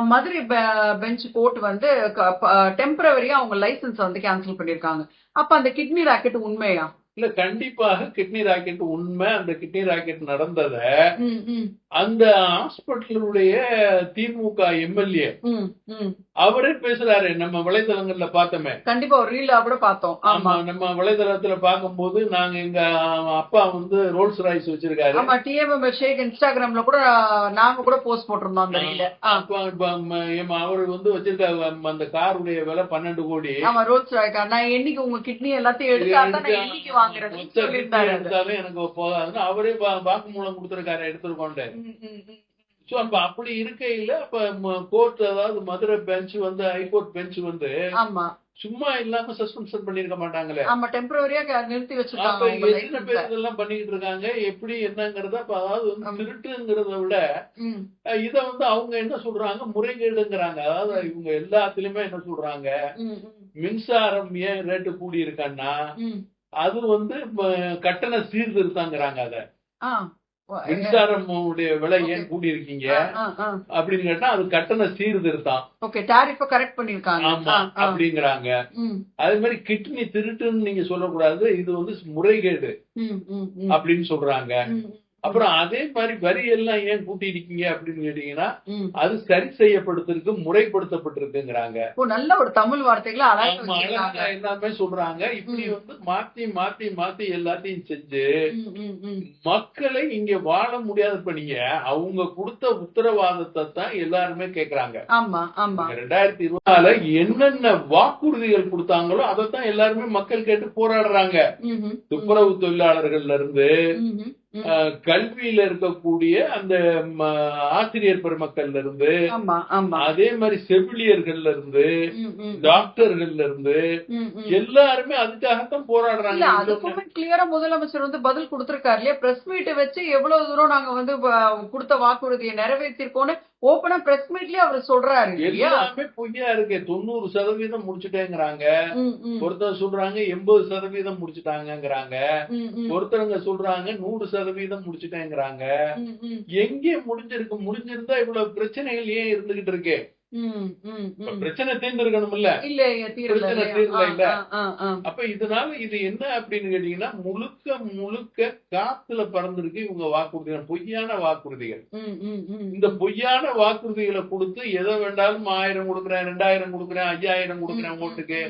மதுரை பெஞ்ச் கோர்ட் வந்து டெம்பரவரியா அவங்க லைசன்ஸ் வந்து கேன்சல் பண்ணிருக்காங்க. அப்ப அந்த கிட்னி ராக்கெட் உண்மையா? இல்ல, கண்டிப்பாக கிட்னி ராக்கெட் உண்மை. அந்த கிட்னி ராக்கெட் நடந்தத அந்த ஹாஸ்பிட்டலுடைய திமுக எம்எல்ஏ அவரே பேசுறாரு. நம்ம வலைதளங்கள்ல பார்த்தோமே, கண்டிப்பா ஒரு ரீலா கூட பார்த்தோம். ஆமா, நம்ம வலைதளத்துல பார்க்கும்போது நாங்க எங்க அப்பா வந்து ரோல்ஸ் ராய்ஸ் வச்சிருக்காரு. ஆமா, டிஎம் ஷேக் இன்ஸ்டாகிராம்ல கூட நாங்க கூட போஸ்ட் போட்டிருந்தோம் அந்த ரீல. அவர் வந்து வச்சிருக்காரு அந்த காருடைய விலை 12 கோடி. ஆமா, ரோல்ஸ் ராய்ஸ். நான் என்னைக்கு உங்க கிட்னி எல்லாத்தையும் எடுத்தாலும் எனக்கு போகாதுன்னு அவரே வாக்குமூலம் கொடுத்திருக்காரு, எடுத்துருக்கோண்டு. அப்படி இருக்கையில அப்ப கோர்ட், அதாவது மதுரை பெஞ்ச் வந்து, ஹைகோர்ட் பெஞ்ச் வந்து சும்மா இல்லாம சஸ்பென்ஷன் பண்ணிருக்க மாட்டாங்களே. ஆமா, டெம்பரரியா நிறுத்தி வச்சிருக்காங்க. எத்தனை பேர் இதெல்லாம் பண்ணிட்டு இருக்காங்க, எப்படி என்னங்கறத. அதாவது திருட்டுங்கிறத விட இத வந்து அவங்க என்ன சொல்றாங்க, முறைகேடுங்கிறாங்க. அதாவது இவங்க எல்லாத்துலயுமே என்ன சொல்றாங்க, மின்சாரம் ஏன் ரேட்டு கூடி இருக்கான்னா அது வந்து கட்டண சீர்திருத்தங்கிறாங்க. அத மின்சாரமுடைய விலை ஏன் கூடி இருக்கீங்க அப்படின்னு கேட்டா அது கட்டண சீர்திருத்தம். கரெக்ட் பண்ணிருக்காங்க. ஆமா அப்படிங்கிறாங்க. அதே மாதிரி கிட்னி திருட்டுன்னு நீங்க சொல்லக்கூடாது, இது வந்து முறைகேடு அப்படின்னு சொல்றாங்க. அப்புறம் அதே மாதிரி வரி எல்லாம் ஏன் கூட்டி இருக்கீங்க அப்படின்னு கேட்டீங்கன்னா அது சரி செய்யப்படுத்திருக்கு, முறைப்படுத்தப்பட்டிருக்குங்கிறாங்க. நல்ல ஒரு தமிழ் வார்த்தைகளை எல்லாமே சொல்றாங்க. இப்படி வந்து மாத்தி மாத்தி மாத்தி எல்லாத்தையும் செஞ்சு மக்களை இங்க வாழ முடியாது. இப்ப நீங்க அவங்க கொடுத்த உத்தரவாதத்தை தான் எல்லாருமே கேக்குறாங்க. 2024 என்னென்ன வாக்குறுதிகள் கொடுத்தாங்களோ அதைத்தான் எல்லாருமே மக்கள் கேட்டு போராடுறாங்க. துப்புரவு தொழிலாளர்கள்ல இருந்து கல்வியில இருக்கக்கூடிய அந்த ஆசிரியர் பெருமக்கள்ல இருந்து, அதே மாதிரி செவிலியர்கள்ல இருந்து, டாக்டர்கள்ல இருந்து எல்லாருமே அதுக்காகத்தான் போராடுறாங்க. அதுக்குமே கிளியரா முதலமைச்சர் வந்து பதில் கொடுத்திருக்காரு இல்லையா? பிரஸ் மீட் வச்சு எவ்வளவு தூரம் நாங்க வந்து கொடுத்த வாக்குறுதியை நிறைவேற்றிருக்கோம்னு ஓபனா பிரஸ் மீட்லயே அவர் சொல்றாரு. எல்லாமே பொய்யா இருக்கு. 90% முடிச்சுட்டேங்கிறாங்க, ஒருத்தர் சொல்றாங்க 80% முடிச்சுட்டாங்கிறாங்க, ஒருத்தருங்க சொல்றாங்க 100% முடிச்சுட்டேங்கிறாங்க. எங்கே முடிஞ்சிருந்தா இவ்வளவு பிரச்சனைகள் ஏன் இருந்துகிட்டு இருக்கு? பிரச்சனை தீர்ந்திருக்கணும்ல, பிரச்சனை தீர்ல இல்ல. அப்ப இதனால இது என்ன அப்படின்னு கேட்டீங்கன்னா முழுக்க முழுக்க காத்துல பறந்துருக்கு இவங்க வாக்குறுதிகள், பொய்யான வாக்குறுதிகள். இந்த பொய்யான வாக்குறுதிகளை கொடுத்து எதை வேண்டாலும் 1000 கொடுக்குறேன், 2000 கொடுக்குறேன், 5000 கொடுக்குறேன் ஓட்டுக்கு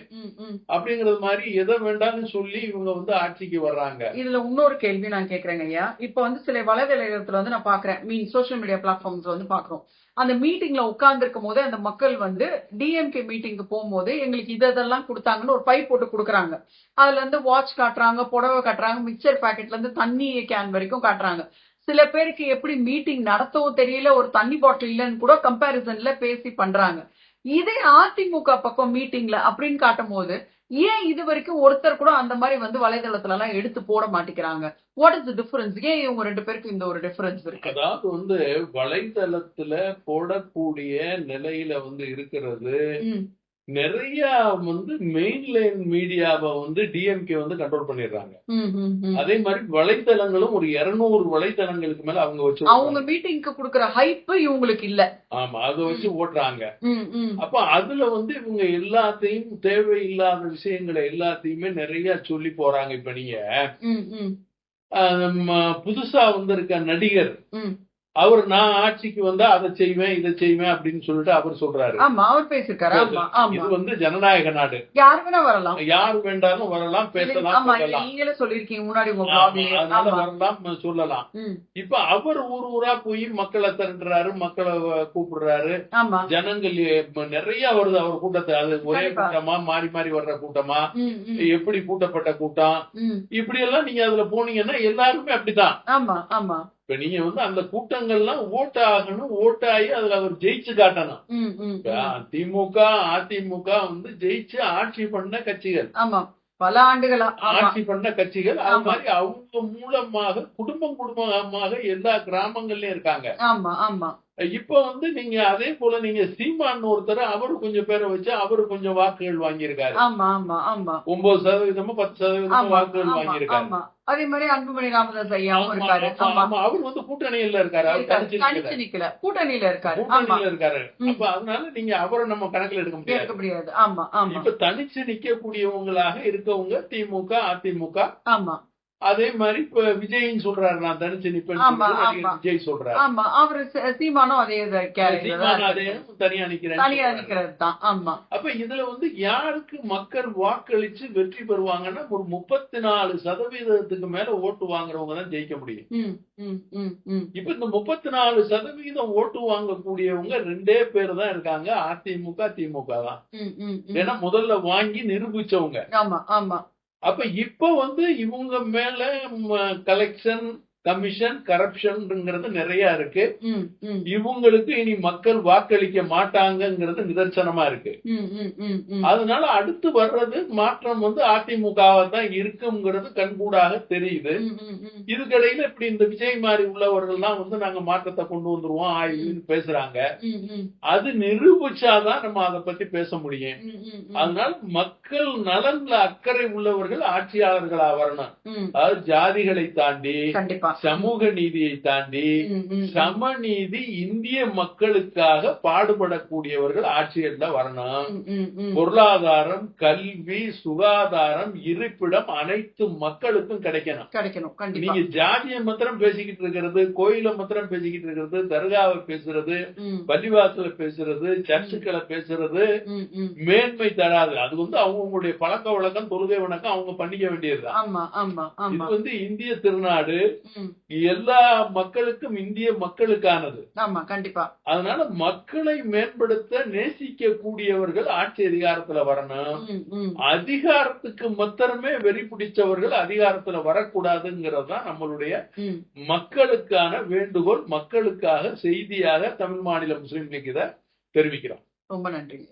அப்படிங்கறது மாதிரி எதை வேண்டாலும் சொல்லி இவங்க வந்து ஆட்சிக்கு வர்றாங்க. இதுல இன்னொரு கேள்வி நான் கேக்குறேங்க ஐயா. இப்ப வந்து சில வலைதளத்துல வந்து நான் பாக்குறேன், சோசியல் மீடியா பிளாட்ஃபார்ம்ஸ் வந்து பாக்குறோம். அந்த மீட்டிங்ல உட்கார்ந்து இருக்கும் போது அந்த மக்கள் வந்து டிஎம்கே மீட்டிங்க்கு போகும்போது எங்களுக்கு இதெல்லாம் கொடுத்தாங்கன்னு ஒரு பை போட்டு கொடுக்குறாங்க. அதுல இருந்து வாட்ச் காட்டுறாங்க, புடவை காட்டுறாங்க, மிக்சர் பாக்கெட்ல இருந்து தண்ணி கேன் வரைக்கும் காட்டுறாங்க. சில பேருக்கு எப்படி மீட்டிங் நடத்தவும் தெரியல, ஒரு தண்ணி பாட்டில் இல்லைன்னு கூட கம்பேரிசன்ல பேசி பண்றாங்க. இதே அதிமுக பக்கம் மீட்டிங்ல அப்படின்னு காட்டும் போது ஏன் இது வரைக்கும் ஒருத்தர் கூட அந்த மாதிரி வந்து வலைதளத்துல எல்லாம் எடுத்து போட மாட்டேங்கிறாங்க? What is the difference? ஏன் இவங்க ரெண்டு பேருக்கு இந்த ஒரு டிஃபரன்ஸ் இருக்கு? அதாவது வந்து வலைதளத்துல போடக்கூடிய நிலையில வந்து இருக்கிறது நிறைய வந்து மெயின்லைன் மீடியாவை வந்து டிஎம்கே வந்து கண்ட்ரோல் பண்ணிடுறாங்க. அதே மாதிரி வலைத்தளங்களும் ஒரு 200 வலைத்தளங்களுக்கு மேல அவங்க மீட்டிங்க்கு கொடுக்கிற ஹைப் இவங்களுக்கு இல்ல. ஆமா, அதை வச்சு ஓட்டுறாங்க. அப்ப அதுல வந்து இவங்க எல்லாத்தையும் தேவையில்லாத விஷயங்களை எல்லாத்தையுமே நிறைய சொல்லி போறாங்க. இப்ப நீங்க புதுசா வந்திருக்க நடிகர் அவர் நான் ஆட்சிக்கு வந்தா அதை செய்வேன் இதை செய்வேன் அப்படின்னு சொல்லிட்டு அவர் சொல்றாரு. அவர் பேசிருக்காரு. இது வந்து ஜனநாயக நாடு, யாரு வேணா வரலாம், யாரு வேண்டாலும் வரலாம், பேசலாம், நீங்களே சொல்லிருக்கீங்க முன்னாடி அதனால வரலாம் சொல்லலாம். இப்ப அவர் ஊரா போய் மக்களை திரட்டுறாரு, மக்களை கூப்பிடுறாரு, ஜனங்கள் நிறைய வருது அவர் கூட்டத்தை. அது ஒரே கூட்டமா மாறி மாறி வர்ற கூட்டமா, எப்படி கூட்டப்பட்ட கூட்டம், இப்படி எல்லாம் நீங்க அதுல போனீங்கன்னா எல்லாருமே அப்படித்தான். ஆமா ஆமா. இப்ப நீங்க வந்து அந்த கூட்டங்கள்லாம் ஓட்டு ஆகணும், ஓட்டாகி அதுல அவர் ஜெயிச்சு காட்டணும். திமுக அதிமுக வந்து ஜெயிச்சு ஆட்சி பண்ண கட்சிகள், பல ஆண்டுகளா ஆட்சி பண்ண கட்சிகள். அது மாதிரி அவங்க மூலமாக குடும்பமாக எல்லா கிராமங்கள்லயும் இருக்காங்க. இப்ப வந்து நீங்க அதே போல நீங்க சீமான் ஒருத்தர் அவரு கொஞ்சம் பேரை வச்சு அவரு கொஞ்சம் வாக்குகள் வாங்கியிருக்காரு. 9% 10% வாக்குகள் வாங்கியிருக்காரு. அதே மாதிரி அன்புமணி ராமதாஸ் ஐயாவும் இருக்காரு. அவர் வந்து கூட்டணியில இருக்காரு, அவர் தனிச்சு நிக்கல, கூட்டணியில இருக்காரு. அப்ப அதனால நீங்க அவரை நம்ம கணக்குல எடுக்க முடியாது. ஆமா. இப்ப தனிச்சு நிக்கக்கூடியவங்களாக இருக்கவங்க திமுக அதிமுக. ஆமா. அதே மாதிரி இப்ப விஜய் சொல்றாரு நான் தனிச்சு நிப்பேன், விஜய் சொல்றாரு. அவரு சீமானும் அதே தனியா நிக்கிறாரு. அப்ப இதுல வந்து யாருக்கு மக்கள் வாக்களிச்சு வெற்றி பெறுவாங்கன்னா ஒரு 34% மேல ஓட்டு வாங்குறவங்க தான் ஜெயிக்க முடியும். இப்ப இந்த 34% ஓட்டு வாங்கக்கூடியவங்க 2 பேர் தான் இருக்காங்க, அதிமுக திமுக தான். ஏன்னா முதல்ல வாங்கி நிரூபிச்சவங்க. அப்ப இப்ப வந்து இவங்க மேல கலெக்ஷன் கமிஷன் கரப்ஷன்ங்கிறது நிறைய இருக்கு. இவங்களுக்கு இனி மக்கள் வாக்களிக்க மாட்டாங்கிறது நிதர்சனமா இருக்கு. அதனால அடுத்து வர்றது மாற்றம் வந்து அதிமுகவா தான் இருக்குங்கிறது கண்கூடாக தெரியுது. இதுக்கிடையில இப்படி இந்த விஜய் மாதிரி உள்ளவர்கள்லாம் வந்து நாங்க மாற்றத்தை கொண்டு வந்துருவோம் ஆய்வுன்னு பேசுறாங்க. அது நிரூபிச்சாதான் நம்ம அதை பத்தி பேச முடியும். அதனால மக்கள் நலன்ல அக்கறை உள்ளவர்கள் ஆட்சியாளர்களா வரணும். அதாவது ஜாதிகளை தாண்டி சமூக நீதியை தாண்டி சமநீதி இந்திய மக்களுக்காக பாடுபடக்கூடியவர்கள் ஆட்சியர்ல வரணும். பொருளாதாரம், கல்வி, சுகாதாரம், இருப்பிடம் அனைத்து மக்களுக்கும் கிடைக்கணும். நீங்க ஜாதிய மாத்திரம் பேசிக்கிட்டு இருக்கிறது, கோயில மாத்திரம் பேசிக்கிட்டு இருக்கிறது, தர்காவை பேசுறது, பள்ளிவாசல பேசுறது, சர்ச்சுக்களை பேசுறது மேன்மை தராது. அது அவங்களுடைய பழக்க வழக்கம், தொழுகை வணக்கம் அவங்க பண்ணிக்க வேண்டியதுதான். இது இந்திய திருநாடு, எல்லா மக்களுக்கும் இந்திய மக்களுக்கானது. கண்டிப்பா. அதனால மக்களை மேம்படுத்த நேசிக்க கூடியவர்கள் ஆட்சி அதிகாரத்துல வரணும். அதிகாரத்துக்கு மாத்திரமே வெறி பிடிச்சவர்கள் அதிகாரத்துல வரக்கூடாதுங்கிறதுதான் நம்மளுடைய மக்களுக்கான வேண்டுகோள். மக்களுக்காக செய்தியாக தமிழ் மாநில முஸ்லிம் லீக் இதை தெரிவிக்கிறோம். ரொம்ப நன்றி.